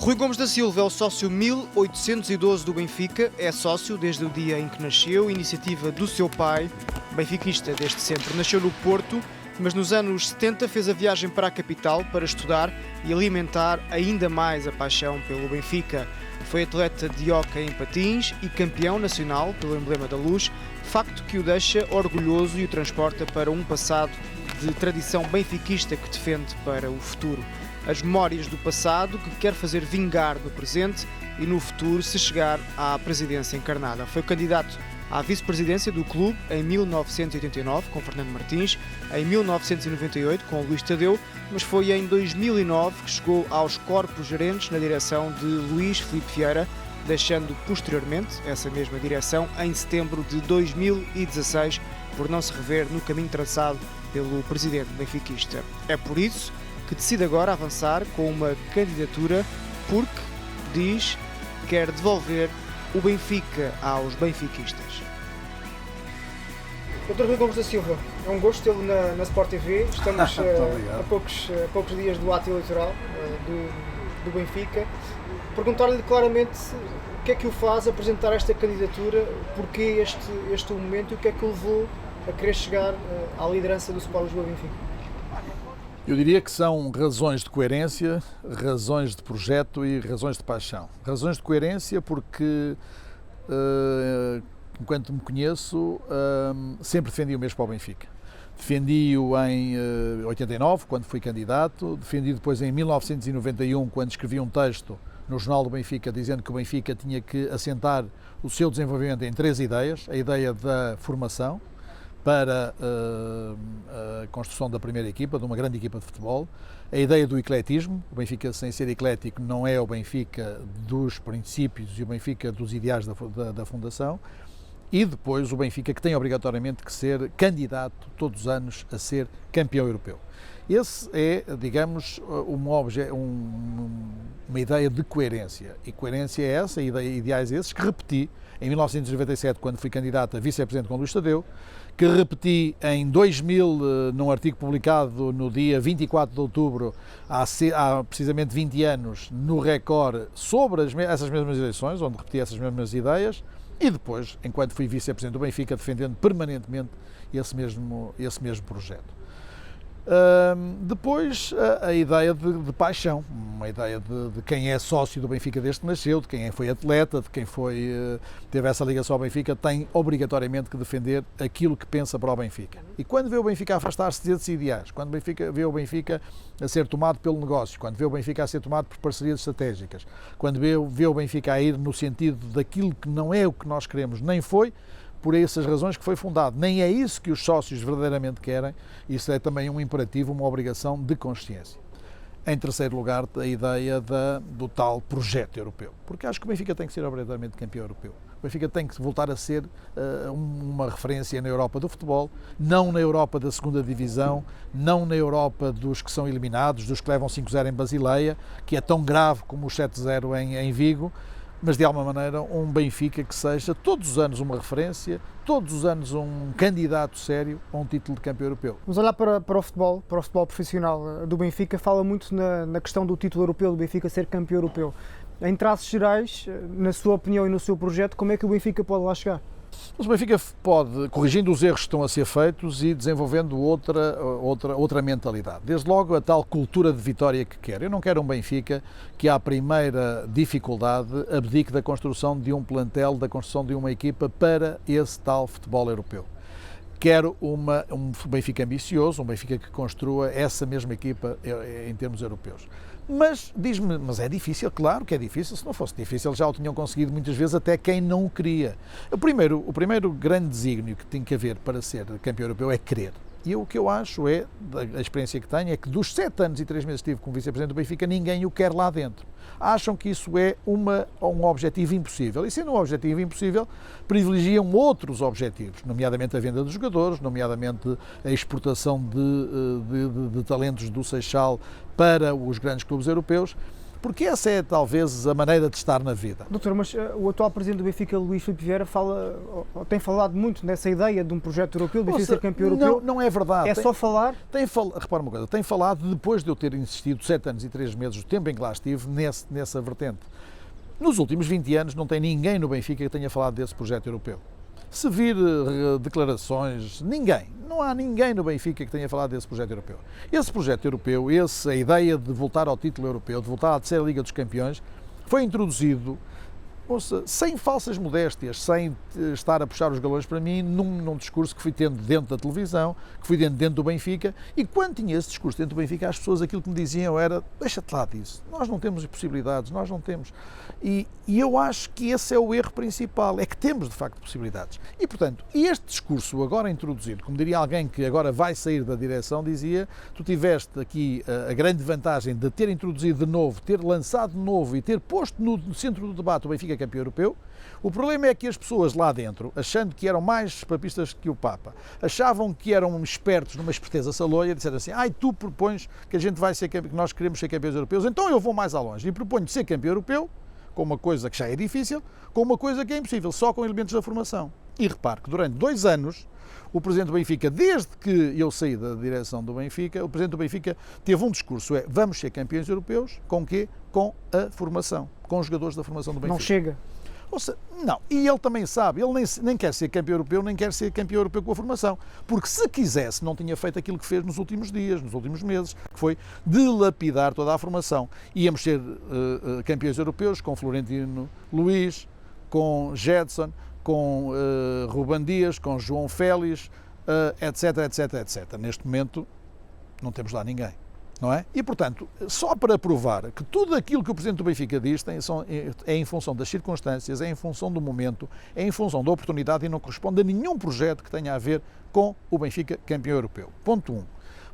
Rui Gomes da Silva é o sócio 1812 do Benfica, é sócio desde o dia em que nasceu, iniciativa do seu pai, benfiquista desde sempre. Nasceu no Porto, mas nos anos 70 fez a viagem para a capital para estudar e alimentar ainda mais a paixão pelo Benfica. Foi atleta de hóquei em patins e campeão nacional pelo emblema da luz, facto que o deixa orgulhoso e o transporta para um passado de tradição benfiquista que defende para o futuro. As memórias do passado que quer fazer vingar no presente e no futuro se chegar à presidência encarnada. Foi candidato à vice-presidência do clube em 1989 com Fernando Martins, em 1998 com Luís Tadeu, mas foi em 2009 que chegou aos corpos gerentes na direção de Luís Filipe Vieira, deixando posteriormente essa mesma direção em setembro de 2016 por não se rever no caminho traçado pelo presidente benfiquista. É por isso que decide agora avançar com uma candidatura porque, diz, quer devolver o Benfica aos benfiquistas. Dr. Rui Gomes da Silva, é um gosto tê-lo na Sport TV. Estamos a poucos dias do ato eleitoral do Benfica. Perguntar-lhe claramente o que é que o faz apresentar esta candidatura, porquê este momento e o que é que o levou a querer chegar à liderança do Sport Lisboa Benfica. Eu diria que são razões de coerência, razões de projeto e razões de paixão. Razões de coerência porque, enquanto me conheço, sempre defendi o mesmo para o Benfica. Defendi-o em 89, quando fui candidato, defendi depois em 1991, quando escrevi um texto no Jornal do Benfica, dizendo que o Benfica tinha que assentar o seu desenvolvimento em 3 ideias. A ideia da formação, para a construção da primeira equipa, de uma grande equipa de futebol, a ideia do ecletismo. O Benfica, sem ser eclético, não é o Benfica dos princípios e o Benfica dos ideais da fundação, e depois o Benfica que tem obrigatoriamente que ser candidato todos os anos a ser campeão europeu. Esse é, digamos, uma ideia de coerência, e coerência é essa, ideais esses que repeti em 1997, quando fui candidato a vice-presidente com Luís Tadeu, que repeti em 2000, num artigo publicado no dia 24 de outubro, há precisamente 20 anos, no Record, sobre essas mesmas eleições, onde repeti essas mesmas ideias, e depois, enquanto fui vice-presidente do Benfica, defendendo permanentemente esse mesmo projeto. Depois a ideia de paixão, uma ideia de quem é sócio do Benfica desde que nasceu, de quem foi atleta, de quem teve essa ligação ao Benfica, tem obrigatoriamente que defender aquilo que pensa para o Benfica. E quando vê o Benfica afastar-se desses ideais, quando vê o Benfica a ser tomado pelo negócio, quando vê o Benfica a ser tomado por parcerias estratégicas, quando vê o Benfica a ir no sentido daquilo que não é o que nós queremos, nem foi por essas razões que foi fundado, nem é isso que os sócios verdadeiramente querem, isso é também um imperativo, uma obrigação de consciência. Em terceiro lugar, a ideia do tal projeto europeu, porque acho que o Benfica tem que ser obrigatoriamente campeão europeu. O Benfica tem que voltar a ser uma referência na Europa do futebol, não na Europa da segunda divisão, não na Europa dos que são eliminados, dos que levam 5-0 em Basileia, que é tão grave como o 7-0 em Vigo, mas de alguma maneira um Benfica que seja todos os anos uma referência, todos os anos um candidato sério a um título de campeão europeu. Vamos olhar para o futebol profissional do Benfica. Fala muito na questão do título europeu, do Benfica ser campeão europeu. Em traços gerais, na sua opinião e no seu projeto, como é que o Benfica pode lá chegar? Mas o Benfica pode, corrigindo os erros que estão a ser feitos e desenvolvendo outra mentalidade. Desde logo a tal cultura de vitória que quer. Eu não quero um Benfica que à primeira dificuldade abdique da construção de um plantel, da construção de uma equipa para esse tal futebol europeu. Quero um Benfica ambicioso, um Benfica que construa essa mesma equipa em termos europeus. Mas diz-me, mas é difícil? Claro que é difícil, se não fosse difícil já o tinham conseguido muitas vezes até quem não o queria. O primeiro grande desígnio que tem que haver para ser campeão europeu é querer. E o que eu acho a experiência que tenho, é que dos 7 anos e 3 meses que estive como vice-presidente do Benfica, ninguém o quer lá dentro. Acham que isso é um objetivo impossível. E sendo um objetivo impossível, privilegiam outros objetivos, nomeadamente a venda de jogadores, nomeadamente a exportação de talentos do Seixal para os grandes clubes europeus, Porque essa é talvez a maneira de estar na vida. Doutor, mas o atual presidente do Benfica, Luís Filipe Vieira, tem falado muito nessa ideia de um projeto europeu, de Benfica ser campeão europeu. Não é verdade. É só falar? Repara uma coisa, tem falado depois de eu ter insistido 7 anos e 3 meses, o tempo em que lá estive, nessa vertente. Nos últimos 20 anos não tem ninguém no Benfica que tenha falado desse projeto europeu. Se vir declarações, não há ninguém no Benfica que tenha falado desse projeto europeu. Esse projeto europeu, a ideia de voltar ao título europeu, de voltar à terceira Liga dos Campeões, foi introduzido, sem falsas modéstias, sem estar a puxar os galões para mim, num discurso que fui tendo dentro da televisão, que fui tendo dentro do Benfica, e quando tinha esse discurso dentro do Benfica, as pessoas aquilo que me diziam era: deixa-te lá disso, nós não temos possibilidades, nós não temos. E eu acho que esse é o erro principal, é que temos de facto possibilidades. E portanto, este discurso agora introduzido, como diria alguém que agora vai sair da direção, dizia: tu tiveste aqui a grande vantagem de ter introduzido de novo, ter lançado de novo e ter posto no centro do debate o Benfica campeão europeu. O problema é que as pessoas lá dentro, achando que eram mais papistas que o Papa, achavam que eram espertos numa esperteza saloia, disseram assim: tu propões que a gente vai ser que nós queremos ser campeões europeus, então eu vou mais longe e proponho ser campeão europeu, com uma coisa que já é difícil, com uma coisa que é impossível, só com elementos da formação. E repare que durante 2 anos, o Presidente do Benfica, desde que eu saí da direção do Benfica, o Presidente do Benfica teve um discurso: vamos ser campeões europeus, com o quê? Com a formação, com os jogadores da formação do Benfica. Não chega. Não, e ele também sabe, ele nem quer ser campeão europeu, nem quer ser campeão europeu com a formação, porque se quisesse não tinha feito aquilo que fez nos últimos dias, nos últimos meses, que foi dilapidar toda a formação. Íamos ser campeões europeus com Florentino Luís, com Gedson, com Ruben Dias, com João Félix, etc, etc, etc. Neste momento não temos lá ninguém. Não é? E, portanto, só para provar que tudo aquilo que o Presidente do Benfica diz é em função das circunstâncias, é em função do momento, é em função da oportunidade e não corresponde a nenhum projeto que tenha a ver com o Benfica campeão europeu. Ponto 1.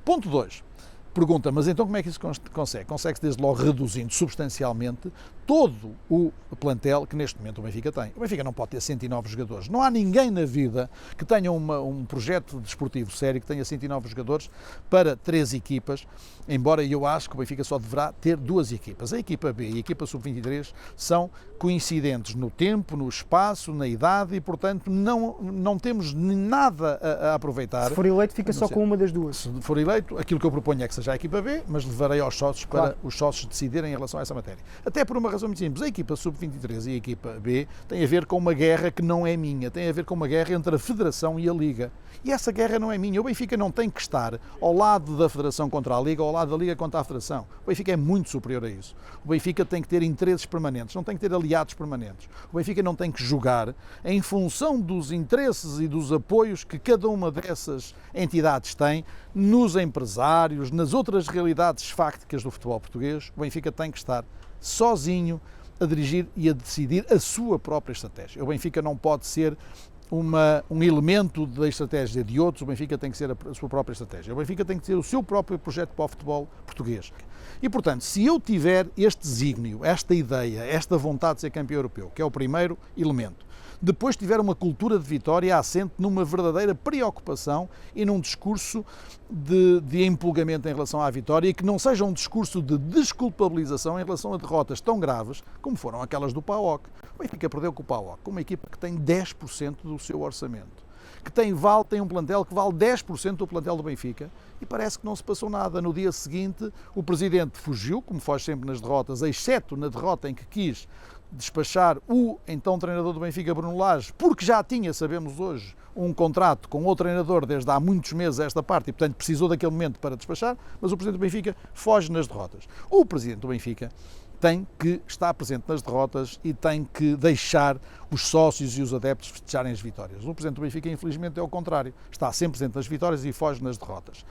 Ponto 2. Pergunta: mas então como é que isso consegue? Consegue-se desde logo reduzindo substancialmente todo o plantel que neste momento o Benfica tem. O Benfica não pode ter 109 jogadores. Não há ninguém na vida que tenha um projeto desportivo sério que tenha 109 jogadores para 3 equipas, embora eu acho que o Benfica só deverá ter 2 equipas. A equipa B e a equipa sub-23 são coincidentes no tempo, no espaço, na idade e, portanto, não temos nada a aproveitar. Se for eleito, fica só com uma das duas. Se for eleito, aquilo que eu proponho é que seja a equipa B, mas levarei aos sócios para os sócios decidirem em relação a essa matéria. Até por uma razão muito simples: a equipa sub-23 e a equipa B tem a ver com uma guerra que não é minha, tem a ver com uma guerra entre a Federação e a Liga. E essa guerra não é minha. O Benfica não tem que estar ao lado da Federação contra a Liga ou ao lado da Liga contra a Federação. O Benfica é muito superior a isso. O Benfica tem que ter interesses permanentes, não tem que ter aliados permanentes. O Benfica não tem que jogar em função dos interesses e dos apoios que cada uma dessas entidades tem nos empresários, nas outras realidades fácticas do futebol português. O Benfica tem que estar sozinho a dirigir e a decidir a sua própria estratégia. O Benfica não pode ser um elemento da estratégia de outros. O Benfica tem que ser a sua própria estratégia. O Benfica tem que ter o seu próprio projeto para o futebol português. E, portanto, se eu tiver este desígnio, esta ideia, esta vontade de ser campeão europeu, que é o primeiro elemento, depois tiver uma cultura de vitória assente numa verdadeira preocupação e num discurso de empolgamento em relação à vitória, e que não seja um discurso de desculpabilização em relação a derrotas tão graves como foram aquelas do PAOK. O Benfica perdeu com o PAOK, uma equipa que tem 10% do seu orçamento, que tem um plantel que vale 10% do plantel do Benfica, e parece que não se passou nada. No dia seguinte, o Presidente fugiu, como foge sempre nas derrotas, exceto na derrota em que quis despachar o então treinador do Benfica, Bruno Lage, porque já tinha, sabemos hoje, um contrato com outro treinador desde há muitos meses a esta parte e, portanto, precisou daquele momento para despachar, mas o Presidente do Benfica foge nas derrotas. O Presidente do Benfica tem que estar presente nas derrotas e tem que deixar os sócios e os adeptos festejarem as vitórias. O Presidente do Benfica, infelizmente, é o contrário. Está sempre presente nas vitórias e foge nas derrotas.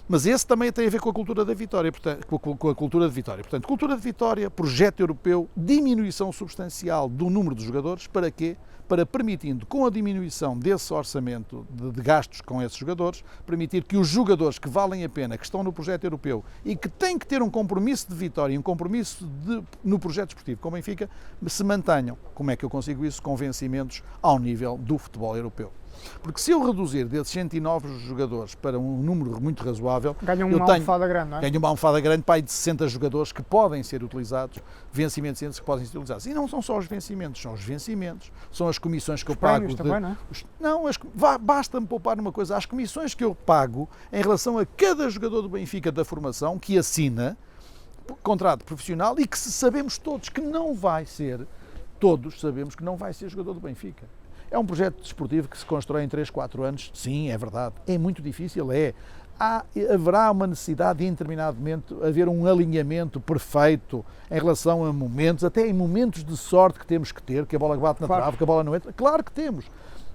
Mas esse também tem a ver com a cultura da vitória, portanto, com a cultura de vitória. Portanto, cultura de vitória, projeto europeu, diminuição substancial do número de jogadores. Para quê? Para, permitindo, com a diminuição desse orçamento de gastos com esses jogadores, permitir que os jogadores que valem a pena, que estão no projeto europeu e que têm que ter um compromisso de vitória, um compromisso no projeto esportivo com o Benfica, se mantenham. Como é que eu consigo isso? Com vencimentos ao nível do futebol europeu. Porque se eu reduzir desses 109 jogadores para um número muito razoável, ganha uma almofada grande, não é? Ganho uma almofada grande para aí de 60 jogadores que podem ser utilizados, vencimentos que podem ser utilizados. E não são só os vencimentos, são as comissões que eu pago. Também, não é? Basta-me poupar numa coisa, as comissões que eu pago em relação a cada jogador do Benfica da formação que assina contrato profissional e que sabemos todos que não vai ser, todos sabemos que não vai ser jogador do Benfica. É um projeto desportivo que se constrói em 3, 4 anos, sim, é verdade. É muito difícil, haverá uma necessidade de, em determinado momento, haver um alinhamento perfeito em relação a momentos, até em momentos de sorte que temos que ter, que a bola bate na trave, que a bola não entra. Claro que temos.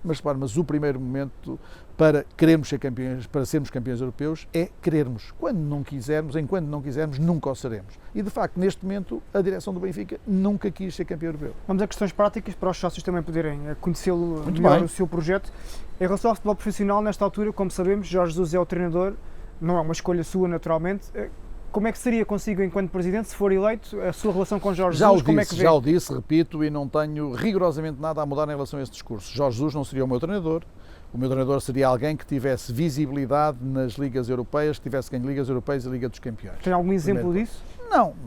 Mas o primeiro momento para querermos ser campeões, para sermos campeões europeus, é querermos. Enquanto não quisermos, nunca o seremos. E, de facto, neste momento, a direção do Benfica nunca quis ser campeão europeu. Vamos a questões práticas, para os sócios também poderem conhecê-lo melhor, o seu projeto. Em relação ao futebol profissional, nesta altura, como sabemos, Jorge Jesus é o treinador, não é uma escolha sua, naturalmente. Como é que seria consigo, enquanto Presidente, se for eleito, a sua relação com Jorge Jesus? Já o disse, repito, e não tenho rigorosamente nada a mudar em relação a esse discurso. Jorge Jesus não seria o meu treinador. O meu treinador seria alguém que tivesse visibilidade nas ligas europeias, que tivesse ganho ligas europeias e Liga dos Campeões. Tem algum exemplo disso?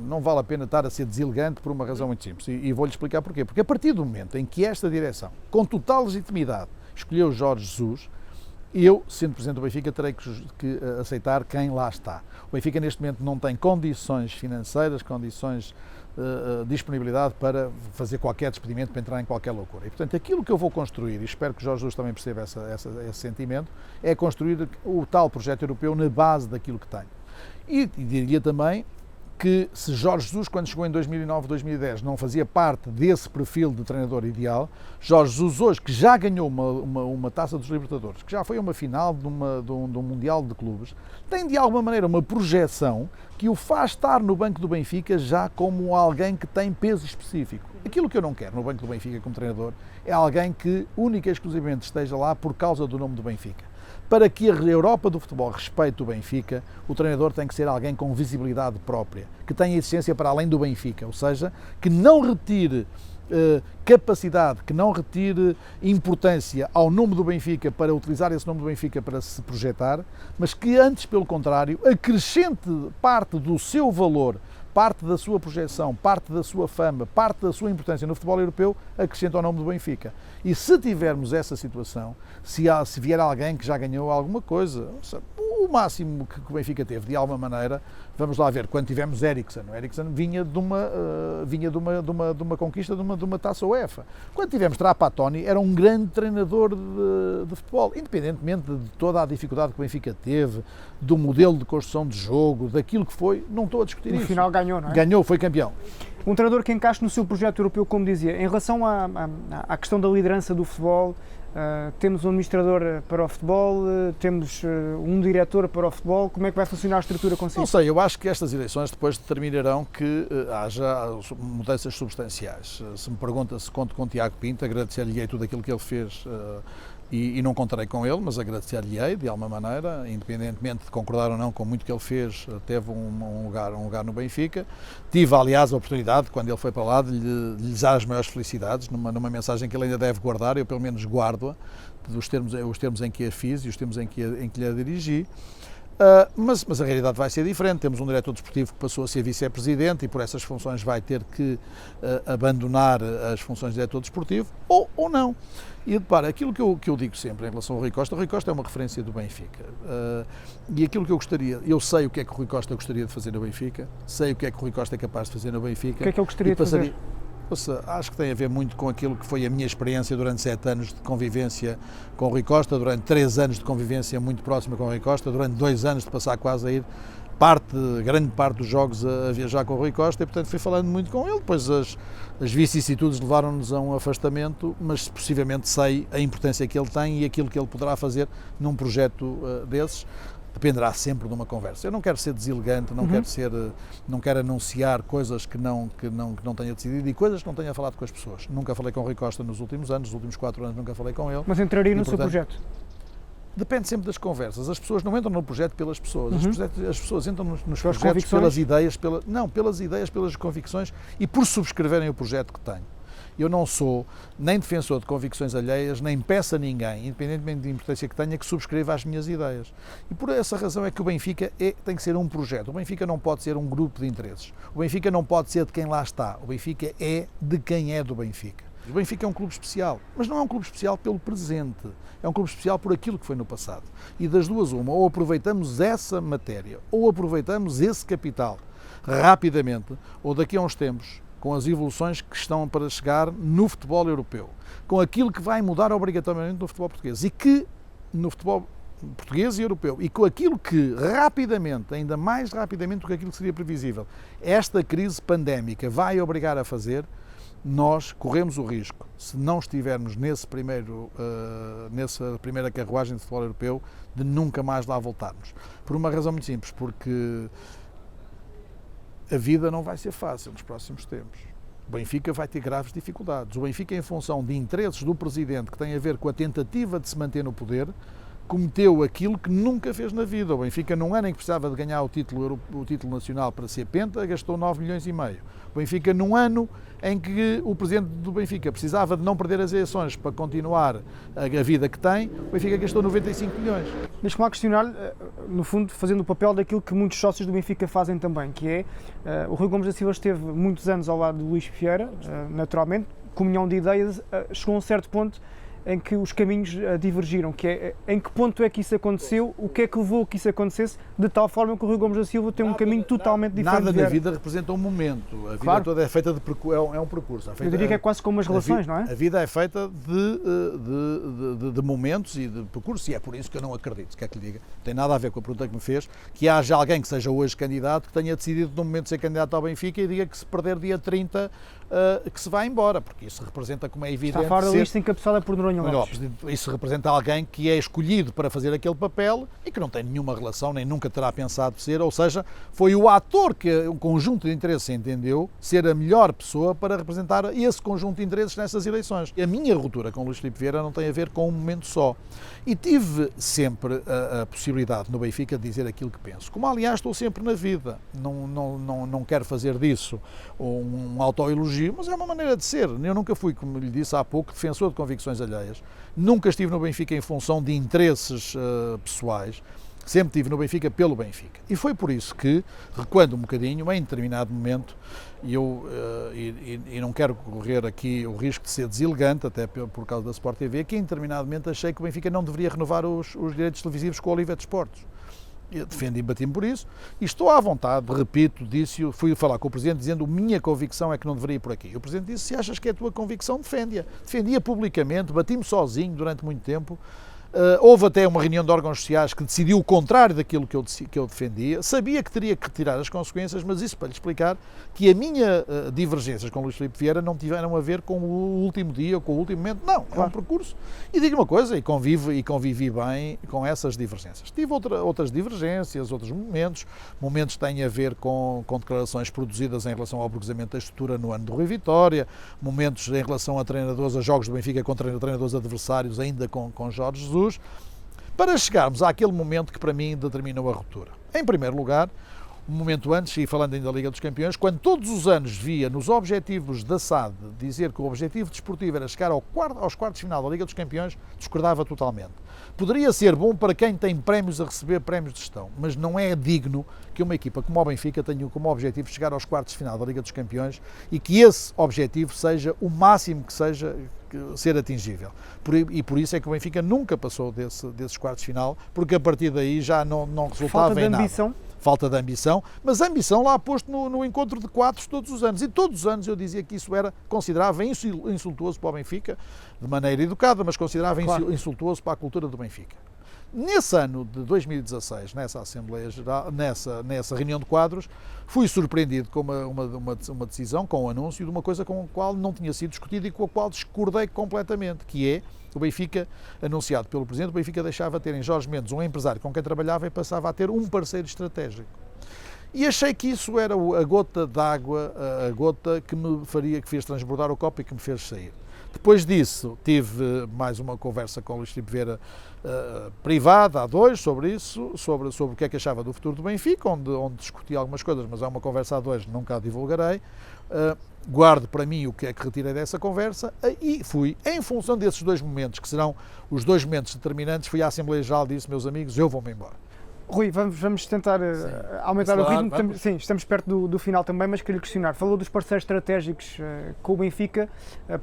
Não vale a pena estar a ser deselegante por uma razão muito simples. E vou-lhe explicar porquê. Porque a partir do momento em que esta direção, com total legitimidade, escolheu Jorge Jesus, eu, sendo Presidente do Benfica, terei que aceitar quem lá está. O Benfica, neste momento, não tem condições financeiras, condições de disponibilidade para fazer qualquer despedimento, para entrar em qualquer loucura. E, portanto, aquilo que eu vou construir, e espero que o Jorge Jesus também perceba esse sentimento, é construir o tal projeto europeu na base daquilo que tenho. E diria também que se Jorge Jesus, quando chegou em 2009, 2010, não fazia parte desse perfil de treinador ideal, Jorge Jesus hoje, que já ganhou uma Taça dos Libertadores, que já foi a uma final de um Mundial de Clubes, tem de alguma maneira uma projeção que o faz estar no banco do Benfica já como alguém que tem peso específico. Aquilo que eu não quero no banco do Benfica como treinador é alguém que única e exclusivamente esteja lá por causa do nome do Benfica. Para que a Europa do futebol respeite o Benfica, o treinador tem que ser alguém com visibilidade própria, que tenha existência para além do Benfica, ou seja, que não retire capacidade, que não retire importância ao nome do Benfica para utilizar esse nome do Benfica para se projetar, mas que antes, pelo contrário, acrescente parte do seu valor, parte da sua projeção, parte da sua fama, parte da sua importância no futebol europeu, acrescenta ao nome do Benfica. E se tivermos essa situação, se vier alguém que já ganhou alguma coisa, o máximo que o Benfica teve, de alguma maneira, vamos lá ver, quando tivemos Eriksen, o Eriksen vinha de uma conquista de uma taça UEFA. Quando tivemos Trapattoni, era um grande treinador de futebol, independentemente de toda a dificuldade que o Benfica teve, do modelo de construção de jogo, daquilo que foi, não estou a discutir isso. No final ganhou, não é? Ganhou, foi campeão. Um treinador que encaixe no seu projeto europeu, como dizia, em relação à questão da liderança do futebol, temos um administrador para o futebol, temos um diretor para o futebol, como é que vai funcionar a estrutura consigo? Não sei, eu acho que estas eleições depois determinarão que haja mudanças substanciais. Se me pergunta se conto com o Tiago Pinto, agradecer-lhe tudo aquilo que ele fez e não contarei com ele, mas agradecer-lhe de alguma maneira, independentemente de concordar ou não com muito que ele fez, teve um lugar no Benfica. Tive, aliás, a oportunidade, quando ele foi para lá, de lhe dar as maiores felicidades, numa mensagem que ele ainda deve guardar, eu pelo menos guardo-a, os termos em que a fiz e os termos em que lhe a dirigi. Mas a realidade vai ser diferente. Temos um diretor desportivo que passou a ser vice-presidente e por essas funções vai ter que abandonar as funções de diretor desportivo ou não. E repara, aquilo que eu digo sempre em relação ao Rui Costa, o Rui Costa é uma referência do Benfica. E aquilo que eu sei o que é que o Rui Costa gostaria de fazer no Benfica, sei o que é que o Rui Costa é capaz de fazer no Benfica. O que é que ele gostaria de fazer? Acho que tem a ver muito com aquilo que foi a minha experiência durante 7 anos de convivência com o Rui Costa, durante 3 anos de convivência muito próxima com o Rui Costa, durante 2 anos de passar quase a ir grande parte dos jogos a viajar com o Rui Costa e, portanto, fui falando muito com ele. Depois as vicissitudes levaram-nos a um afastamento, mas possivelmente sei a importância que ele tem e aquilo que ele poderá fazer num projeto desses. Dependerá sempre de uma conversa. Eu não quero ser deselegante, não quero anunciar coisas que não tenha decidido e coisas que não tenha falado com as pessoas. Nunca falei com o Rui Costa nos últimos anos, nos últimos 4 anos nunca falei com ele. Mas entraria no seu projeto? Depende sempre das conversas. As pessoas não entram no projeto pelas pessoas. As pessoas entram nos projetos convicções? pelas ideias, pelas convicções e por subscreverem o projeto que têm. Eu não sou nem defensor de convicções alheias, nem peço a ninguém, independentemente da importância que tenha, que subscreva as minhas ideias. E por essa razão é que o Benfica tem que ser um projeto. O Benfica não pode ser um grupo de interesses. O Benfica não pode ser de quem lá está. O Benfica é de quem é do Benfica. O Benfica é um clube especial, mas não é um clube especial pelo presente. É um clube especial por aquilo que foi no passado. E das duas uma, ou aproveitamos essa matéria, ou aproveitamos esse capital rapidamente, ou daqui a uns tempos, com as evoluções que estão para chegar no futebol europeu, com aquilo que vai mudar obrigatoriamente no futebol português, e que no futebol português e europeu, e com aquilo que rapidamente, ainda mais rapidamente do que aquilo que seria previsível, esta crise pandémica vai obrigar a fazer, nós corremos o risco, se não estivermos nessa primeira carruagem de futebol europeu, de nunca mais lá voltarmos. Por uma razão muito simples, porque a vida não vai ser fácil nos próximos tempos. O Benfica vai ter graves dificuldades. O Benfica, em função de interesses do Presidente que tem a ver com a tentativa de se manter no poder, cometeu aquilo que nunca fez na vida. O Benfica, num ano em que precisava de ganhar o título nacional para ser penta, gastou 9 milhões e meio. O Benfica, num ano em que o Presidente do Benfica precisava de não perder as eleições para continuar a vida que tem, o Benfica gastou 95 milhões. Deixa-me lá questionar, no fundo, fazendo o papel daquilo que muitos sócios do Benfica fazem também, que é, o Rui Gomes da Silva esteve muitos anos ao lado de Luís Vieira, naturalmente, comunhão de ideias, chegou a um certo ponto em que os caminhos divergiram, que é em que ponto é que isso aconteceu, o que é que levou a que isso acontecesse, de tal forma que o Rui Gomes da Silva tem um caminho totalmente diferente. Nada na vida representa um momento, a vida toda é feita de é um percurso. Eu diria que é quase como as relações, não é? A vida é feita de momentos e de percursos, e é por isso que eu não acredito, quer que lhe diga, não tem nada a ver com a pergunta que me fez, que haja alguém que seja hoje candidato, que tenha decidido no momento de ser candidato ao Benfica e diga que se perder dia 30 que se vai embora, porque isso representa, como é evidente... Está fora da lista encabeçada por Noronha Lopes. Isso representa alguém que é escolhido para fazer aquele papel e que não tem nenhuma relação, nem nunca terá pensado ser, ou seja, foi o ator que o conjunto de interesses entendeu ser a melhor pessoa para representar esse conjunto de interesses nessas eleições. A minha ruptura com Luís Filipe Vieira não tem a ver com um momento só. E tive sempre a possibilidade no Benfica de dizer aquilo que penso. Como, aliás, estou sempre na vida. Não quero fazer disso um autoelogio, mas é uma maneira de ser. Eu nunca fui, como lhe disse há pouco, defensor de convicções alheias. Nunca estive no Benfica em função de interesses pessoais. Sempre estive no Benfica pelo Benfica. E foi por isso que, recuando um bocadinho, em determinado momento, e não quero correr aqui o risco de ser deselegante, até por causa da Sport TV, que em determinado momento achei que o Benfica não deveria renovar os direitos televisivos com a Oliva Desportos. Defendi e bati-me por isso, e estou à vontade, repito, disse, fui falar com o Presidente dizendo: minha convicção é que não deveria ir por aqui. E o Presidente disse: se achas que é a tua convicção, defende-a. Defendia publicamente, bati-me sozinho durante muito tempo. Houve até uma reunião de órgãos sociais que decidiu o contrário daquilo que eu defendia. Sabia que teria que retirar as consequências, mas isso para lhe explicar que a minha divergências com Luís Filipe Vieira não tiveram a ver com o último dia ou com o último momento. Não, é um percurso. E digo uma coisa, e convivi bem com essas divergências. Tive outras divergências, outros momentos que têm a ver com declarações produzidas em relação ao aburguesamento da estrutura no ano do Rui Vitória, momentos em relação a treinadores, a jogos do Benfica contra treinadores adversários, ainda com Jorge Jesus, para chegarmos àquele momento que para mim determinou a ruptura. Em primeiro lugar, um momento antes, e falando ainda da Liga dos Campeões, quando todos os anos via nos objetivos da SAD dizer que o objetivo desportivo era chegar aos quartos de final da Liga dos Campeões, discordava totalmente. Poderia ser bom para quem tem prémios a receber prémios de gestão, mas não é digno que uma equipa como o Benfica tenha como objetivo chegar aos quartos de final da Liga dos Campeões e que esse objetivo seja o máximo que seja ser atingível. E por isso é que o Benfica nunca passou desses quartos de final, porque a partir daí já não resultava em nada. Falta de ambição, mas a ambição lá posto no encontro de quadros todos os anos. E todos os anos eu dizia que isso considerava insultuoso para o Benfica, de maneira educada, mas considerava insultuoso para a cultura do Benfica. Nesse ano de 2016, nessa Assembleia Geral, nessa reunião de quadros, fui surpreendido com uma decisão, com um anúncio de uma coisa com a qual não tinha sido discutida e com a qual discordei completamente, que é o Benfica, anunciado pelo Presidente, o Benfica deixava de ter em Jorge Mendes um empresário com quem trabalhava e passava a ter um parceiro estratégico. E achei que isso era a gota d'água, a gota que fez transbordar o copo e que me fez sair. Depois disso, tive mais uma conversa com o Luís Filipe Vieira privada, a dois, sobre isso, sobre o que é que achava do futuro do Benfica, onde discuti algumas coisas, mas é uma conversa a dois, nunca a divulgarei. guardo para mim o que é que retirei dessa conversa e fui, em função desses 2 momentos, que serão os 2 momentos determinantes, fui à Assembleia Geral e disse, meus amigos, eu vou-me embora. Rui, vamos tentar aumentar o ritmo. Vamos. Sim, estamos perto do final também, mas queria questionar. Falou dos parceiros estratégicos com o Benfica,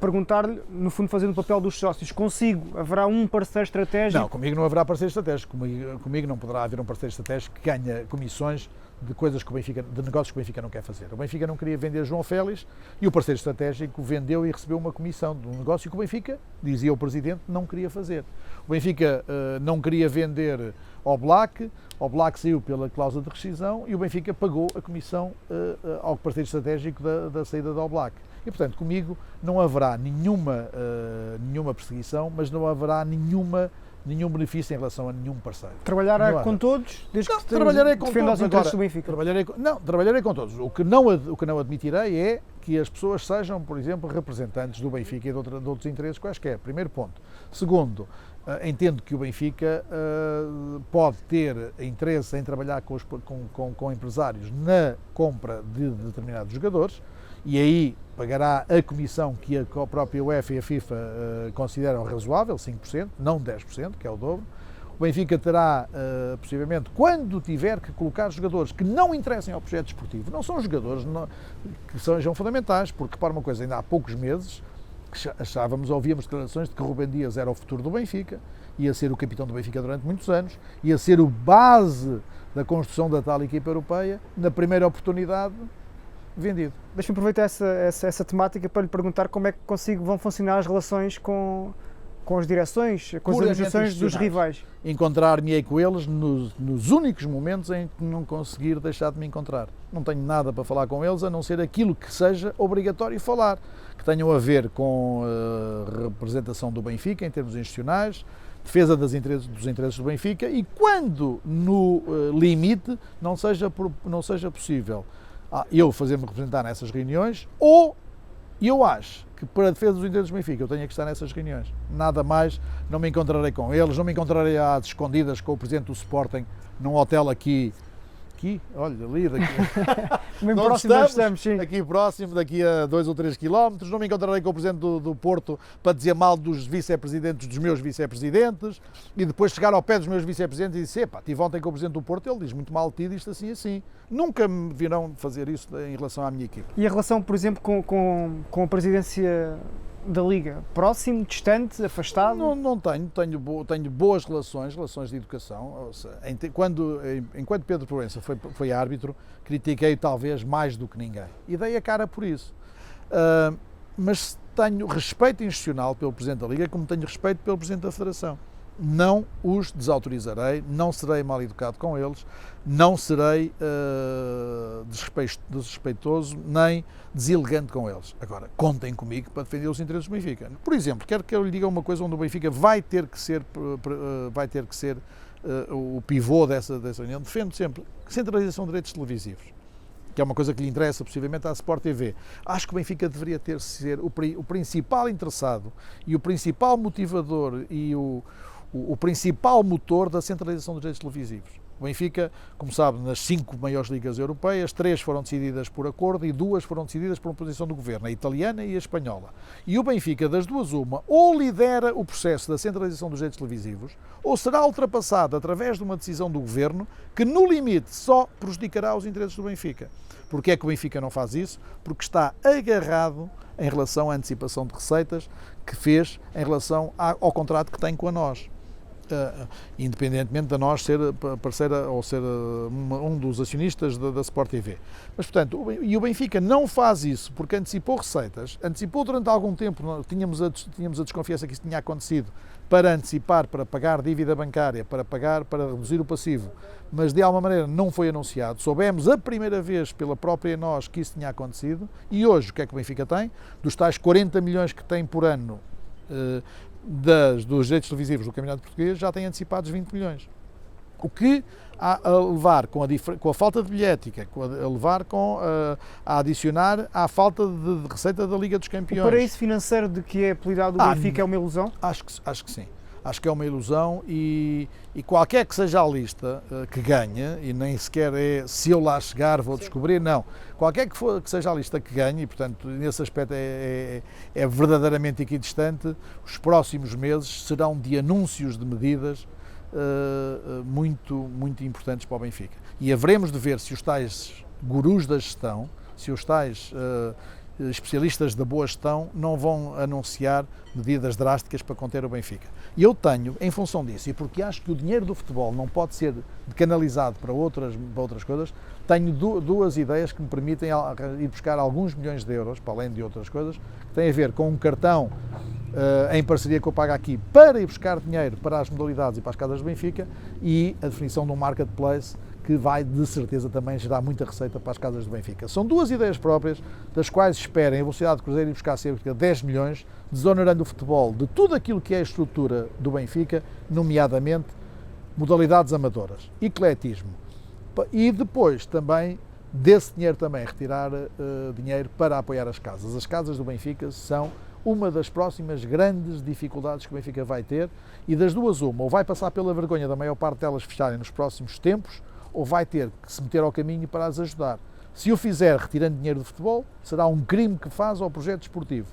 perguntar-lhe, no fundo, fazendo o papel dos sócios, consigo, haverá um parceiro estratégico? Não, comigo não haverá parceiro estratégico, comigo não poderá haver um parceiro estratégico que ganha comissões de coisas que o Benfica, de negócios que o Benfica não quer fazer. O Benfica não queria vender João Félix e o parceiro estratégico vendeu e recebeu uma comissão de um negócio que o Benfica, dizia o Presidente, não queria fazer. O Benfica não queria vender ao Black saiu pela cláusula de rescisão e o Benfica pagou a comissão ao parceiro estratégico da saída do Black. E, portanto, comigo não haverá nenhuma perseguição, mas não haverá nenhum benefício em relação a nenhum parceiro. Trabalhará com todos, desde que trabalharei com defenda os todos. interesses do Benfica? Trabalharei com todos. O que não admitirei é que as pessoas sejam, por exemplo, representantes do Benfica e de outros interesses quaisquer. Primeiro ponto. Segundo, entendo que o Benfica pode ter interesse em trabalhar com empresários na compra de determinados jogadores e aí pagará a comissão que a própria UEFA e a FIFA consideram razoável, 5%, não 10%, que é o dobro. O Benfica terá, possivelmente, quando tiver que colocar jogadores que não interessem ao projeto desportivo, não são jogadores que sejam fundamentais, porque, para uma coisa, ainda há poucos meses, ouvíamos declarações de que Rubem Dias era o futuro do Benfica, ia ser o capitão do Benfica durante muitos anos, ia ser o base da construção da tal equipa europeia, na primeira oportunidade, vendido. Deixa-me aproveitar essa temática para lhe perguntar como é que vão funcionar as relações com as direções, com as organizações dos rivais. Encontrar-me-ei com eles nos únicos momentos em que não conseguir deixar de me encontrar. Não tenho nada para falar com eles, a não ser aquilo que seja obrigatório falar, que tenham a ver com a representação do Benfica em termos institucionais, defesa dos interesses do Benfica e quando no limite não seja possível eu fazer-me representar nessas reuniões ou eu acho que para a defesa dos interesses do Benfica eu tenho que estar nessas reuniões. Nada mais, não me encontrarei com eles, não me encontrarei às escondidas com o Presidente do Sporting num hotel aqui, olha, ali, bem próximo nós estamos, sim. Aqui próximo, daqui a 2 ou 3 quilómetros, não me encontrarei com o Presidente do Porto para dizer mal dos vice-presidentes, dos meus vice-presidentes, e depois chegar ao pé dos meus vice-presidentes e dizer, estive ontem com o Presidente do Porto, ele diz muito mal de ti, diz assim assim. Nunca me virão fazer isso em relação à minha equipe. E a relação, por exemplo, com a presidência da Liga? Próximo, distante, afastado? Não tenho boas relações de educação. Enquanto Pedro Proença foi árbitro, critiquei talvez mais do que ninguém. E dei a cara por isso. Mas tenho respeito institucional pelo Presidente da Liga, como tenho respeito pelo Presidente da Federação. Não os desautorizarei, não serei mal educado com eles, não serei desrespeitoso nem deselegante com eles. Agora, contem comigo para defender os interesses do Benfica. Por exemplo, quero que eu lhe diga uma coisa onde o Benfica vai ter que ser o pivô dessa reunião. Defendo sempre centralização de direitos televisivos, que é uma coisa que lhe interessa possivelmente à Sport TV. Acho que o Benfica deveria ser o principal interessado e o principal motivador e o principal motor da centralização dos direitos televisivos. O Benfica, como sabe, nas 5 maiores ligas europeias, 3 foram decididas por acordo e 2 foram decididas por uma posição do governo, a italiana e a espanhola. E o Benfica, das duas uma, ou lidera o processo da centralização dos direitos televisivos, ou será ultrapassado através de uma decisão do governo que, no limite, só prejudicará os interesses do Benfica. Porquê é que o Benfica não faz isso? Porque está agarrado em relação à antecipação de receitas que fez em relação ao contrato que tem com a nós. Independentemente de nós ser parceira ou ser um dos acionistas da Sport TV. Mas, portanto, o Benfica não faz isso porque antecipou receitas, antecipou durante algum tempo, tínhamos a desconfiança que isso tinha acontecido, para antecipar, para pagar dívida bancária, para reduzir o passivo, mas de alguma maneira não foi anunciado. Soubemos a primeira vez pela própria nós que isso tinha acontecido e hoje o que é que o Benfica tem? Dos tais 40 milhões que tem por ano dos direitos televisivos do Campeonato Português já tem antecipados 20 milhões. O que a levar com a falta de bilhética, a adicionar à falta de receita da Liga dos Campeões. O paraíso financeiro de que é apelidado o Benfica é uma ilusão? Acho que sim. Acho que é uma ilusão e qualquer que seja a lista que ganhe, e nem sequer é se eu lá chegar vou descobrir, não. Qualquer que seja a lista que ganhe, e portanto nesse aspecto é verdadeiramente equidistante, os próximos meses serão de anúncios de medidas muito importantes para o Benfica. E haveremos de ver se os tais gurus da gestão, se os tais especialistas da boa gestão não vão anunciar medidas drásticas para conter o Benfica. E eu tenho, em função disso, e porque acho que o dinheiro do futebol não pode ser canalizado para outras coisas, tenho duas ideias que me permitem ir buscar alguns milhões de euros, para além de outras coisas, que têm a ver com um cartão em parceria com o Paga Aqui para ir buscar dinheiro para as modalidades e para as casas do Benfica, e a definição de um marketplace que vai, de certeza, também gerar muita receita para as casas do Benfica. São duas ideias próprias, das quais esperem a velocidade de cruzeiro ir buscar cerca de 10 milhões, desonerando o futebol de tudo aquilo que é a estrutura do Benfica, nomeadamente modalidades amadoras, ecletismo. E depois também, desse dinheiro também, retirar dinheiro para apoiar as casas. As casas do Benfica são uma das próximas grandes dificuldades que o Benfica vai ter, e das duas uma, ou vai passar pela vergonha da maior parte delas fecharem nos próximos tempos, ou vai ter que se meter ao caminho para as ajudar. Se o fizer retirando dinheiro do futebol, será um crime que faz ao projeto desportivo.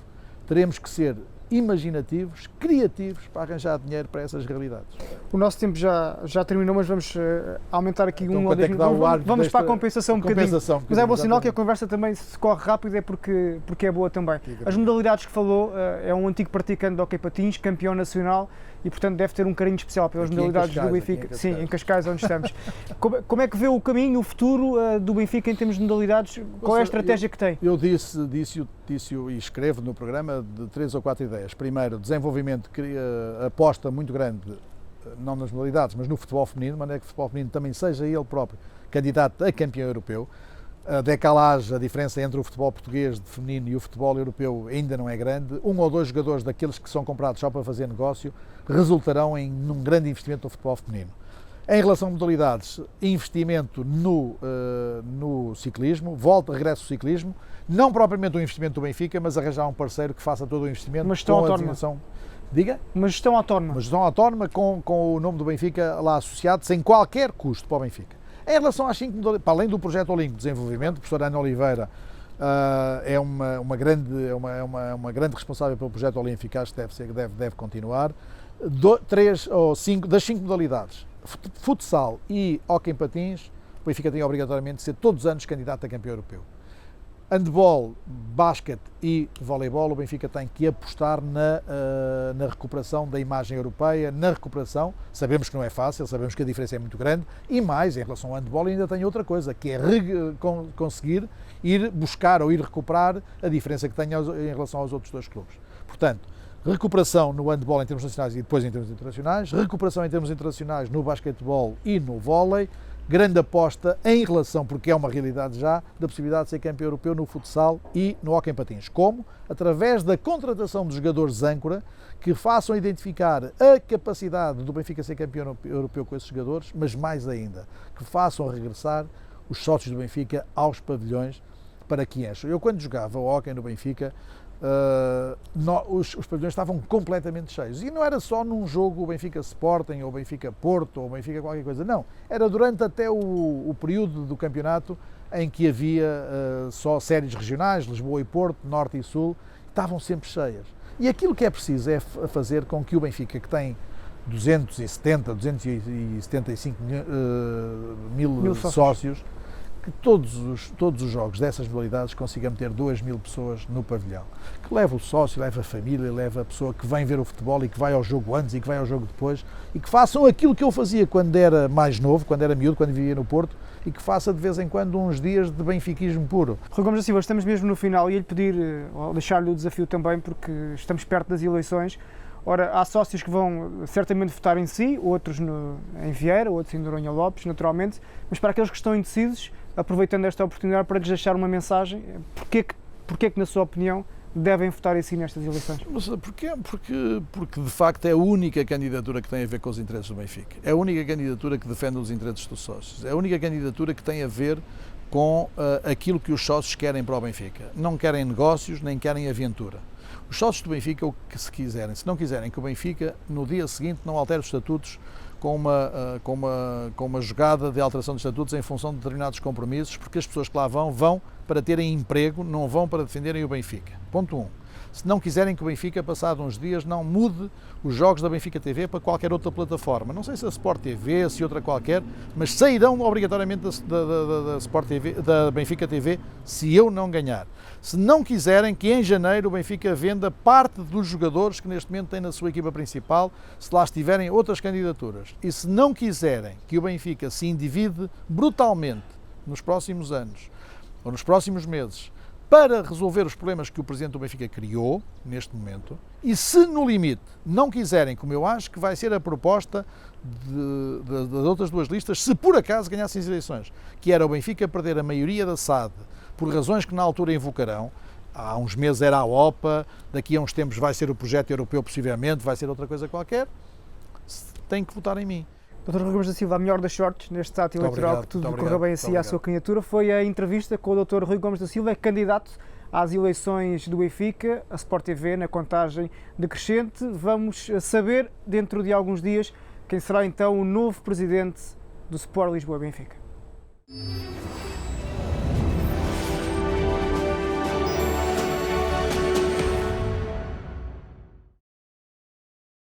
Teremos que ser imaginativos, criativos, para arranjar dinheiro para essas realidades. O nosso tempo já terminou, mas vamos aumentar aqui então, 1 ou 10 minutos. Vamos para a compensação um bocadinho. Mas é bom sinal que a conversa também se corre rápido, é porque é boa também. As modalidades que falou, é um antigo praticante de hóquei patins, campeão nacional, e portanto deve ter um carinho especial pelas modalidades do Benfica. Sim, em Cascais, onde estamos. Como é que vê o caminho, o futuro do Benfica em termos de modalidades? Qual é a estratégia que tem? Eu disse e escrevo no programa de 3 ou 4 ideias. Primeiro, desenvolvimento, aposta muito grande, não nas modalidades, mas no futebol feminino, de maneira que o futebol feminino também seja ele próprio candidato a campeão europeu. A decalagem, a diferença entre o futebol português de feminino e o futebol europeu ainda não é grande. 1 ou 2 jogadores daqueles que são comprados só para fazer negócio resultarão num grande investimento no futebol feminino. Em relação a modalidades, investimento no ciclismo, regresso ao ciclismo, não propriamente um investimento do Benfica, mas arranjar um parceiro que faça todo o investimento. Uma gestão autónoma. Diga? Uma gestão autónoma. Uma gestão autónoma com o nome do Benfica lá associado, sem qualquer custo para o Benfica. Em relação às 5 modalidades, para além do projeto Olímpico de Desenvolvimento, a professora Ana Oliveira é uma grande responsável pelo projeto Olímpico, acho que deve continuar. 3 ou 5 das 5 modalidades, futsal e hóquei em patins, o Benfica tem obrigatoriamente de ser todos os anos candidato a campeão europeu. Handball, basquete e voleibol, o Benfica tem que apostar na recuperação da imagem europeia, na recuperação, sabemos que não é fácil, sabemos que a diferença é muito grande, e mais, em relação ao handball ainda tem outra coisa, que é conseguir ir buscar ou ir recuperar a diferença que tem em relação aos outros 2 clubes. Portanto, recuperação no handball em termos nacionais e depois em termos internacionais, recuperação em termos internacionais no basquetebol e no vôlei, grande aposta em relação, porque é uma realidade já, da possibilidade de ser campeão europeu no futsal e no hóquei em patins. Como? Através da contratação de jogadores âncora que façam identificar a capacidade do Benfica ser campeão europeu com esses jogadores, mas mais ainda, que façam regressar os sócios do Benfica aos pavilhões para que enchem. Eu, quando jogava o hóquei no Benfica, os pavilhões estavam completamente cheios, e não era só num jogo Benfica Sporting ou Benfica Porto ou Benfica qualquer coisa, não, era durante até o período do campeonato em que havia só séries regionais, Lisboa e Porto, Norte e Sul, estavam sempre cheias. E aquilo que é preciso é fazer com que o Benfica, que tem 275 mil sócios, que todos os jogos dessas modalidades consigam ter 2.000 pessoas no pavilhão. Que leva o sócio, leva a família, leva a pessoa que vem ver o futebol e que vai ao jogo antes e que vai ao jogo depois, e que façam aquilo que eu fazia quando era mais novo, quando era miúdo, quando vivia no Porto, e que faça de vez em quando uns dias de benfiquismo puro. Rui Gomes da Silva, estamos mesmo no final, e ia-lhe pedir, ou deixar-lhe o desafio também, porque estamos perto das eleições. Ora, há sócios que vão certamente votar em si, outros em Vieira, outros em Noronha Lopes, naturalmente, mas para aqueles que estão indecisos, aproveitando esta oportunidade para lhes deixar uma mensagem, porquê que, na sua opinião, devem votar em si nestas eleições? Mas porquê? Porque de facto é a única candidatura que tem a ver com os interesses do Benfica, é a única candidatura que defende os interesses dos sócios, é a única candidatura que tem a ver com aquilo que os sócios querem para o Benfica. Não querem negócios, nem querem aventura. Os sócios do Benfica, o que se quiserem, se não quiserem que o Benfica, no dia seguinte, não altere os estatutos com uma jogada de alteração de estatutos em função de determinados compromissos, porque as pessoas que lá vão para terem emprego, não vão para defenderem o Benfica. Ponto 1. Se não quiserem que o Benfica, passado uns dias, não mude os jogos da Benfica TV para qualquer outra plataforma. Não sei se a Sport TV, se outra qualquer, mas sairão obrigatoriamente da Sport TV, da Benfica TV, se eu não ganhar. Se não quiserem que em janeiro o Benfica venda parte dos jogadores que neste momento tem na sua equipa principal, se lá estiverem outras candidaturas. E se não quiserem que o Benfica se endivide brutalmente nos próximos anos, ou nos próximos meses, para resolver os problemas que o Presidente do Benfica criou, neste momento, e se no limite não quiserem, como eu acho que vai ser a proposta das outras duas listas, se por acaso ganhassem as eleições, que era o Benfica perder a maioria da SAD, por razões que na altura invocarão, há uns meses era a OPA, daqui a uns tempos vai ser o projeto europeu possivelmente, vai ser outra coisa qualquer, tem que votar em mim. Dr. Rui Gomes da Silva, a melhor das sortes neste ato eleitoral, que tudo correu bem assim à sua candidatura, foi a entrevista com o Dr. Rui Gomes da Silva, candidato às eleições do Benfica, a Sport TV, na contagem decrescente. Vamos saber, dentro de alguns dias, quem será então o novo presidente do Sport Lisboa Benfica.